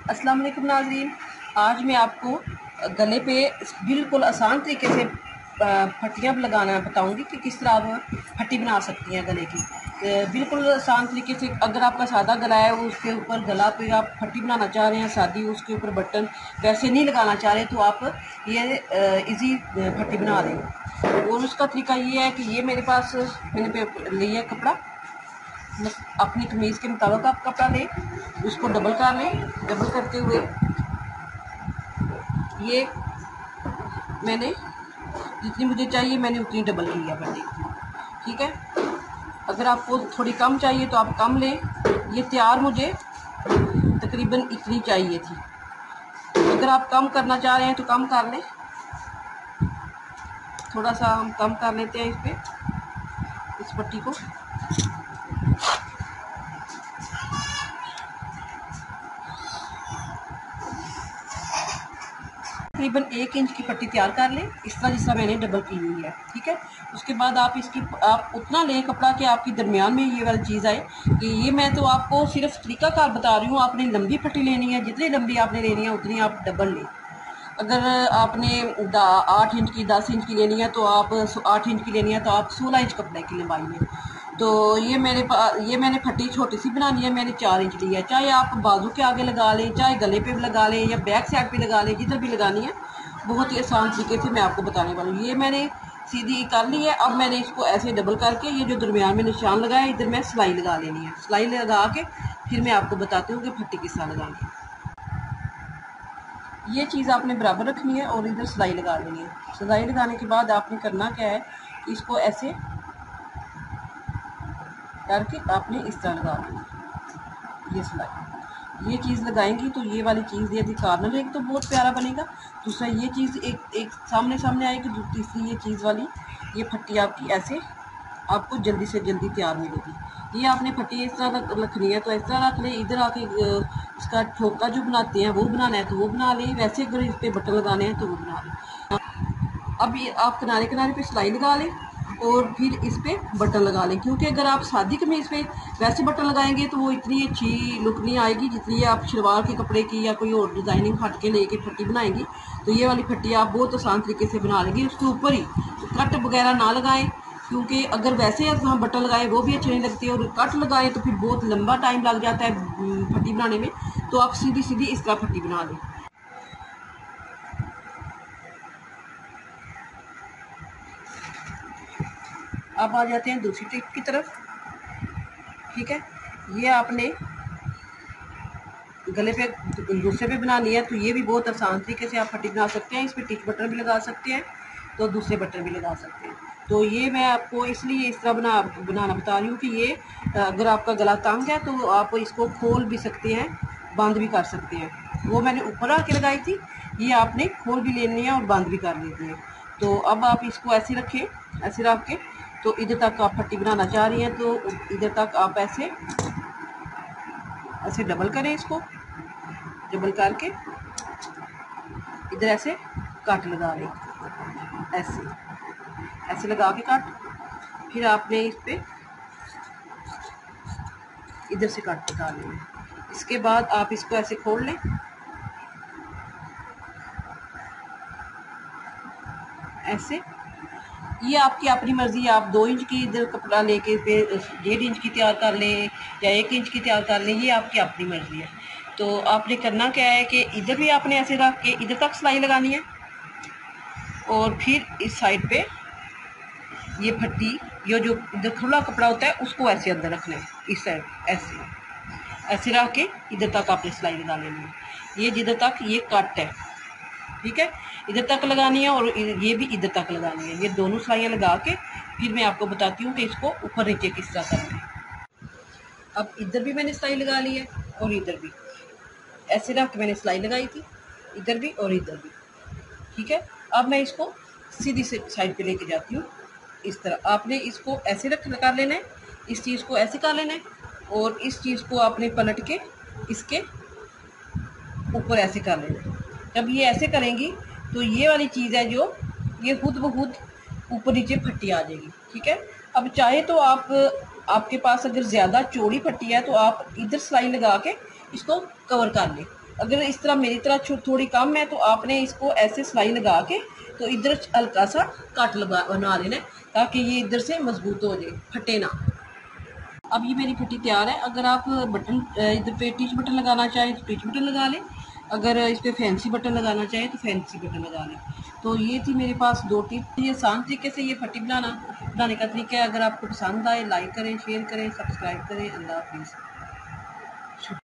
अस्सलाम वालेकुम नाज़रीन। आज मैं आपको गले पे बिल्कुल आसान तरीके से पट्टियाँ लगाना बताऊंगी कि किस तरह आप पट्टी बना सकती हैं गले की। बिल्कुल आसान तरीके से। अगर आपका सादा गला है, उसके ऊपर गला पे आप पट्टी बनाना चाह रहे हैं सादी, उसके ऊपर बटन वैसे नहीं लगाना चाह रहे, तो आप ये इजी पट्टी बना लें। और उसका तरीका ये है कि ये मेरे पास मैंने लिया कपड़ा, अपनी कमीज़ के मुताबिक आप कपड़ा लें, उसको डबल कर लें। डबल करते हुए ये मैंने जितनी मुझे चाहिए मैंने उतनी डबल की है पट्टी, ठीक है। अगर आपको थोड़ी कम चाहिए तो आप कम लें। ये तैयार मुझे तकरीबन इतनी चाहिए थी। अगर आप कम करना चाह रहे हैं तो कम कर लें, थोड़ा सा हम कम कर लेते हैं इस पट्टी को। तकरीबन 1 इंच की पट्टी तैयार कर लें, इस तरह जिस तरह मैंने डबल की हुई है, ठीक है। उसके बाद आप उतना लें कपड़ा कि आपकी दरमियान में ये वाली चीज़ आए कि ये मैं तो आपको सिर्फ तरीकाकार बता रही हूँ। आपने लंबी पट्टी लेनी है, जितनी लंबी आपने लेनी है उतनी आप डबल लें। अगर आपने 8 इंच की 10 इंच की लेनी है तो आप 8 इंच की लेनी है तो आप 16 इंच कपड़े की लंबाई लें। तो ये मैंने फट्टी छोटी सी बनानी है, मैंने 4 इंच ली है। चाहे आप बाजू के आगे लगा लें, चाहे गले पे भी लगा लें, या बैक साइड पे लगा लें, जिधर भी लगानी है। बहुत ही आसान तरीके से मैं आपको बताने वाली हूँ। ये मैंने सीधी कर ली है। अब मैंने इसको ऐसे डबल करके ये जो दरमियान में निशान लगाया, इधर मैं सिलाई लगा लेनी है। सिलाई लगा के फिर मैं आपको बताती हूँ कि फट्टी किस तरह लगानी है। ये चीज़ आपने बराबर रखनी है और इधर सिलाई लगा लेनी है। सिलाई लगाने के बाद आपने करना क्या है कि इसको ऐसे करके आपने इस तरह लगा लेना। ये सिलाई ये चीज़ लगाएंगी तो ये वाली चीज़ यदि कॉर्नर एक तो बहुत प्यारा बनेगा, दूसरा ये चीज़ एक सामने आएगी, तीसरी ये चीज़ वाली ये फट्टी आपकी ऐसे आपको जल्दी से जल्दी तैयार मिलेगी। ये आपने फट्टी इस तरह रखनी है तो इस तरह रख लें। इधर आके इसका ठोका जो बनाते हैं वो बनाना है तो वो बना लें, वैसे अगर इस पर बटन लगाने हैं तो वो बना लें। अब ये आप किनारे किनारे पे सिलाई लगा लें और फिर इस पे बटन लगा लें, क्योंकि अगर आप सादी कमीज़ पे वैसे बटन लगाएंगे तो वो इतनी अच्छी लुक नहीं आएगी जितनी आप शलवार के कपड़े की या कोई और डिज़ाइनिंग हट के लेके फट्टी बनाएंगी। तो ये वाली फट्टी आप बहुत आसान तरीके से बना लेंगे। उसके ऊपर ही कट वगैरह ना लगाएं, क्योंकि अगर वैसे हम बटन लगाएं वो भी अच्छे नहीं लगते, और कट लगाएं तो फिर बहुत लंबा टाइम लग जाता है फट्टी बनाने में। तो आप सीधी सीधी इस तरह फट्टी बना लें। अब आ जाते हैं दूसरी टिप की तरफ, ठीक है। ये आपने गले पे दूसरे पे बनानी है तो ये भी बहुत आसान तरीके से आप फट्टी बना सकते हैं। इस पर टिच बटन भी लगा सकते हैं तो दूसरे बटन भी लगा सकते हैं। तो ये मैं आपको इसलिए इस तरह बनाना बता रही हूँ कि ये अगर आपका गला तंग है तो आप इसको खोल भी सकते हैं, बंद भी कर सकते हैं। वो मैंने ऊपर आके लगाई थी, ये आपने खोल भी लेनी है और बंद भी कर लेनी है। तो अब आप इसको ऐसे रखें, ऐसे रख के तो इधर तक आप फट्टी बनाना चाह रही हैं तो इधर तक आप ऐसे डबल करें। इसको डबल करके इधर ऐसे कट लगा लें, ऐसे लगा के कट। फिर आपने इस पे इधर से कट लगा लें। इसके बाद आप इसको ऐसे खोल लें, ऐसे। ये आपकी अपनी मर्जी है, आप 2 इंच की इधर कपड़ा लेके फिर 1.5 इंच की तैयार कर लें या 1 इंच की तैयार कर लें, ये आपकी अपनी मर्जी है। तो आपने करना क्या है कि इधर भी आपने ऐसे रख के इधर तक सिलाई लगानी है और फिर इस साइड पे ये फट्टी, ये जो इधर खुला कपड़ा होता है उसको ऐसे अंदर रखना है, इस साइड ऐसे रख के इधर तक आपने सिलाई लगा लेनी है। ये जिधर तक ये कट है, ठीक है, इधर तक लगानी है और ये भी इधर तक लगानी है। ये दोनों सिलाइयाँ लगा के फिर मैं आपको बताती हूँ कि इसको ऊपर नीचे किस तरह करना है। अब इधर भी मैंने सिलाई लगा ली है और इधर भी ऐसे रख के मैंने सिलाई लगाई थी, इधर भी और इधर भी, ठीक है। अब मैं इसको सीधी से साइड पे लेके जाती हूँ। इस तरह आपने इसको ऐसे कर लेना है, इस चीज़ को ऐसे कर लेना है और इस चीज़ को आपने पलट के इसके ऊपर ऐसे कर लेना है। जब ये ऐसे करेंगी तो ये वाली चीज़ है जो ये खुद ब खुद ऊपर नीचे फट्टी आ जाएगी, ठीक है। अब चाहे तो आपके पास अगर ज़्यादा चौड़ी फट्टी है तो आप इधर सिलाई लगा के इसको कवर कर लें, अगर इस तरह मेरी तरह थोड़ी कम है तो आपने इसको ऐसे सिलाई लगा के तो इधर हल्का सा कट लगा बना लेना ताकि ये इधर से मजबूत हो जाए, फटे ना। अब ये मेरी फटी तैयार है। अगर आप बटन इधर पे टिच बटन लगाना चाहें तो टिच बटन लगा लें, अगर इस पर फैंसी बटन लगाना चाहें तो फैंसी बटन लगा लें। तो ये थी मेरे पास 2 टिप। ये आसान तरीके से ये फटी बनाने का तरीका है। अगर आपको पसंद आए लाइक करें, शेयर करें, सब्सक्राइब करें। अल्लाह हाफिज़।